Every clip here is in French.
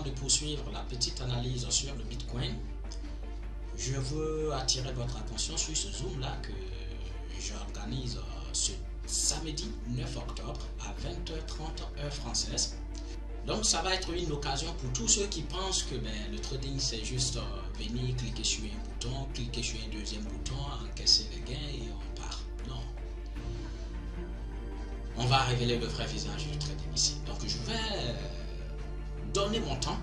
de poursuivre la petite analyse sur le Bitcoin, je veux attirer votre attention sur ce zoom là que j'organise ce samedi 9 octobre à 20h30 heure française. Donc ça va être une occasion pour tous ceux qui pensent que le trading c'est juste venir cliquer sur un bouton, cliquer sur un deuxième bouton, encaisser les gains et on part. Non. On va révéler le vrai visage du trading ici. Donc je vais donner mon temps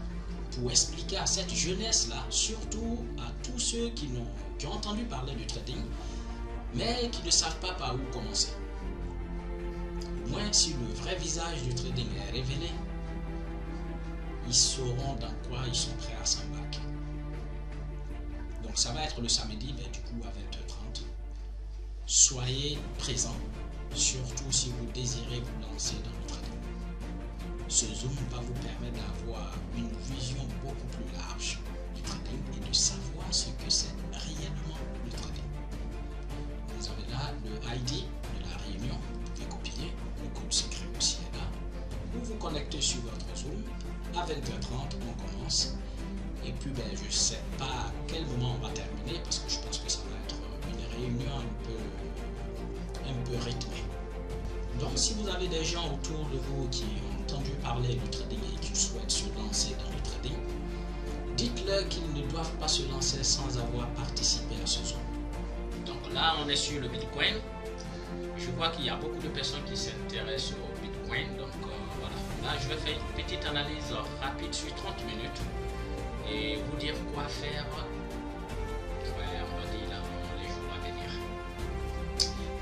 pour expliquer à cette jeunesse-là, surtout à tous ceux qui ont entendu parler du trading, mais qui ne savent pas par où commencer. Au moins, si le vrai visage du trading est révélé, ils sauront dans quoi ils sont prêts à s'embarquer. Donc ça va être le samedi, du coup à 20h30. Soyez présents, surtout si vous désirez vous lancer dans le trading. Ce zoom va vous permettre d'avoir une vision beaucoup plus large du trading et de savoir ce que c'est réellement le trading. Vous avez là le ID de la réunion, vous pouvez copier, le code secret aussi est là. Vous vous connectez sur votre zoom, à 20h30 on commence et puis je ne sais pas à quel moment on va terminer parce que je pense que ça va être une réunion un peu rythmée. Donc si vous avez des gens autour de vous qui ont entendu parler du trading et qui souhaitent se lancer dans le trading, dites-leur qu'ils ne doivent pas se lancer sans avoir participé à ce zoom. Donc là on est sur le Bitcoin. Je vois qu'il y a beaucoup de personnes qui s'intéressent au Bitcoin. Donc voilà. Là je vais faire une petite analyse rapide sur 30 minutes et vous dire quoi faire. On va dire là, les jours à venir.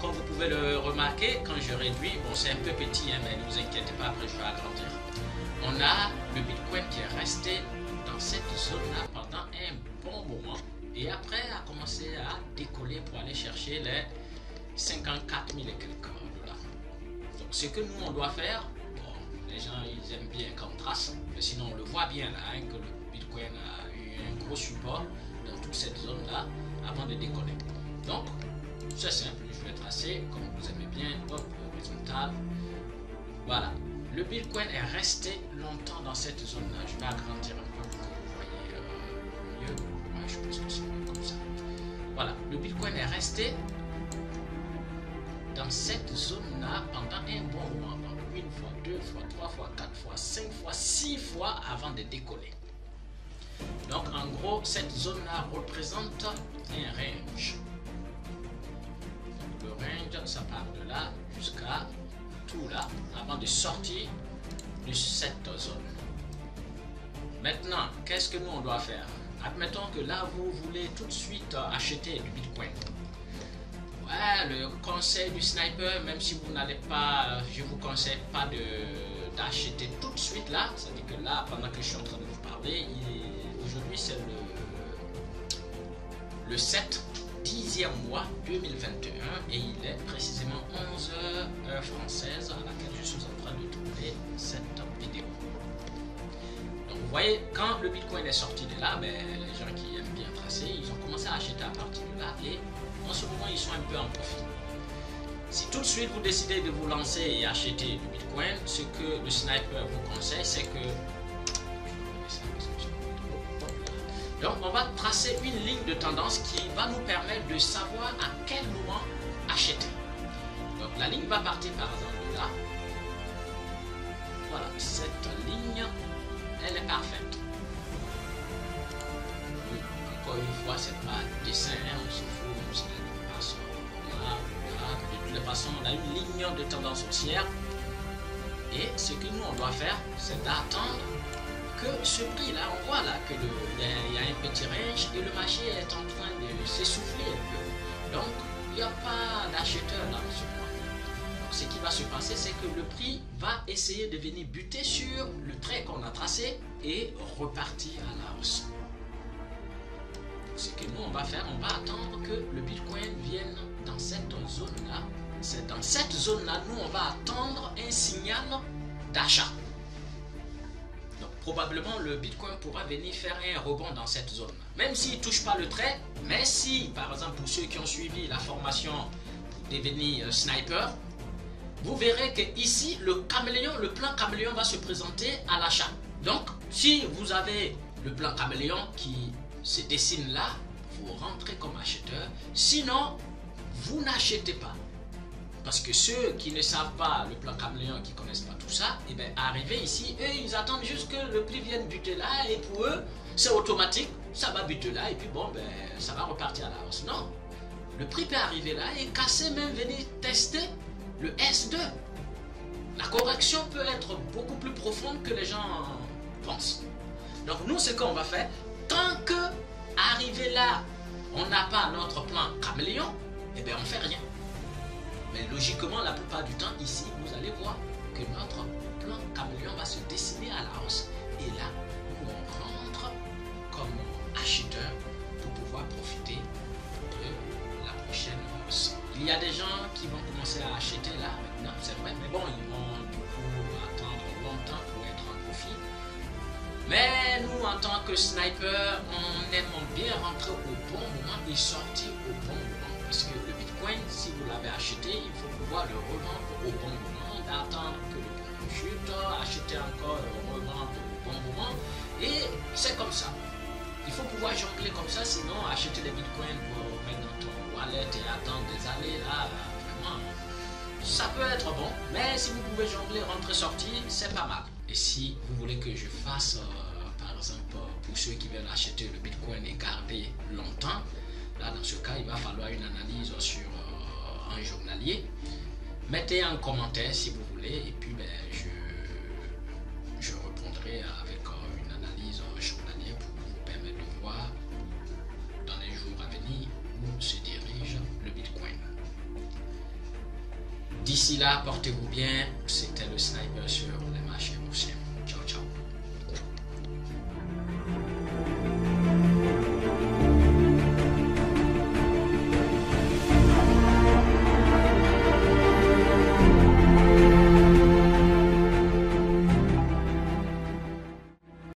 Comme vous pouvez le remarquer, quand je réduis, bon c'est un peu petit, mais ne vous inquiétez pas, après je vais agrandir. On a le Bitcoin qui est resté dans cette zone-là pendant un bon moment et après a commencé à décoller pour aller chercher les 54 000 et quelques dollars. Donc ce que nous on doit faire, bon, les gens ils aiment bien qu'on trace, mais sinon on le voit bien là, que le Bitcoin a eu un gros support dans toute cette zone-là avant de décoller. Donc c'est simple, je vais tracer comme vous aimez bien, hop, horizontal. Voilà, le Bitcoin est resté longtemps dans cette zone-là. Je vais agrandir un peu pour que vous voyez mieux. Ouais, je pense que c'est mieux comme ça. Voilà, le Bitcoin est resté dans cette zone-là pendant un bon moment. Donc, une fois, deux fois, trois fois, quatre fois, 5 fois, 6 fois avant de décoller. Donc en gros, cette zone-là représente un range. Le range, ça part de là jusqu'à tout là, avant de sortir de cette zone. Maintenant, qu'est-ce que nous on doit faire? Admettons que là, vous voulez tout de suite acheter du Bitcoin. Ouais, le conseil du sniper, même si vous n'allez pas, je vous conseille pas d'acheter tout de suite là. C'est-à-dire que là, pendant que je suis en train de vous parler, aujourd'hui c'est le 7 10e mois 2021 et il est précisément 11h heure française à laquelle je suis en train de tourner cette vidéo. Donc vous voyez, quand le Bitcoin est sorti de là, les gens qui aiment bien tracer, ils ont commencé à acheter à partir de là et en ce moment ils sont un peu en profit. Si tout de suite vous décidez de vous lancer et acheter du Bitcoin, ce que le sniper vous conseille, c'est que donc on va tracer une ligne de tendance qui va nous permettre de savoir à quel moment acheter. Donc la ligne va partir par exemple de là. Voilà, cette ligne, elle est parfaite. Oui, encore une fois, c'est pas dessin, on s'en fout, même si la ligne passe là, là. De toutes les façons, on a une ligne de tendance haussière. Et ce que nous on doit faire, c'est d'attendre que ce prix là, on voit là que il y a un petit range et le marché est en train de s'essouffler un peu. Donc il n'y a pas d'acheteur là en ce moment. Donc ce qui va se passer, c'est que le prix va essayer de venir buter sur le trait qu'on a tracé et repartir à la hausse. Ce que nous on va faire, on va attendre que le Bitcoin vienne dans cette zone là. C'est dans cette zone là, nous on va attendre un signal d'achat. Probablement le Bitcoin pourra venir faire un rebond dans cette zone. Même s'il ne touche pas le trait, mais si, par exemple, pour ceux qui ont suivi la formation pour devenir sniper, vous verrez que ici, le caméléon, le plan caméléon va se présenter à l'achat. Donc, Si vous avez le plan caméléon qui se dessine là, vous rentrez comme acheteur. Sinon, vous n'achetez pas. Parce que ceux qui ne savent pas le plan caméléon, qui ne connaissent pas tout ça, et bien arrivés ici, eux, ils attendent juste que le prix vienne buter là, et pour eux, c'est automatique, ça va buter là, et puis bon, ben, ça va repartir à la hausse. Non, le prix peut arriver là, et casser même venir tester le S2. La correction peut être beaucoup plus profonde que les gens pensent. Donc nous, ce qu'on va faire, tant que arrivé là, on n'a pas notre plan caméléon, eh bien on ne fait rien. Mais logiquement, la plupart du temps, ici, vous allez voir que notre plan caméléon va se dessiner à la hausse. Et là, nous, on rentre comme acheteur pour pouvoir profiter de la prochaine hausse. Il y a des gens qui vont commencer à acheter là maintenant, c'est vrai, mais bon, ils vont du coup attendre longtemps pour être en profit. Mais nous, en tant que sniper, on aime bien rentrer au bon moment et sortir au bon moment. Parce que le Bitcoin, si vous l'avez acheté, il faut pouvoir le revendre au bon moment, d'attendre que le prix chute, acheter encore, revendre au bon moment. Et c'est comme ça. Il faut pouvoir jongler comme ça, sinon acheter des Bitcoins pour mettre dans ton wallet et attendre des années, là, vraiment, ça peut être bon. Mais si vous pouvez jongler, rentrer, sortir, c'est pas mal. Et si vous voulez que je fasse, par exemple, pour ceux qui veulent acheter le Bitcoin et garder longtemps, là, dans ce cas, il va falloir une analyse sur un journalier. Mettez un commentaire si vous voulez, et puis ben, je répondrai avec une analyse journalière pour vous permettre de voir dans les jours à venir où se dirige le Bitcoin. D'ici là, portez-vous bien. C'était le sniper sur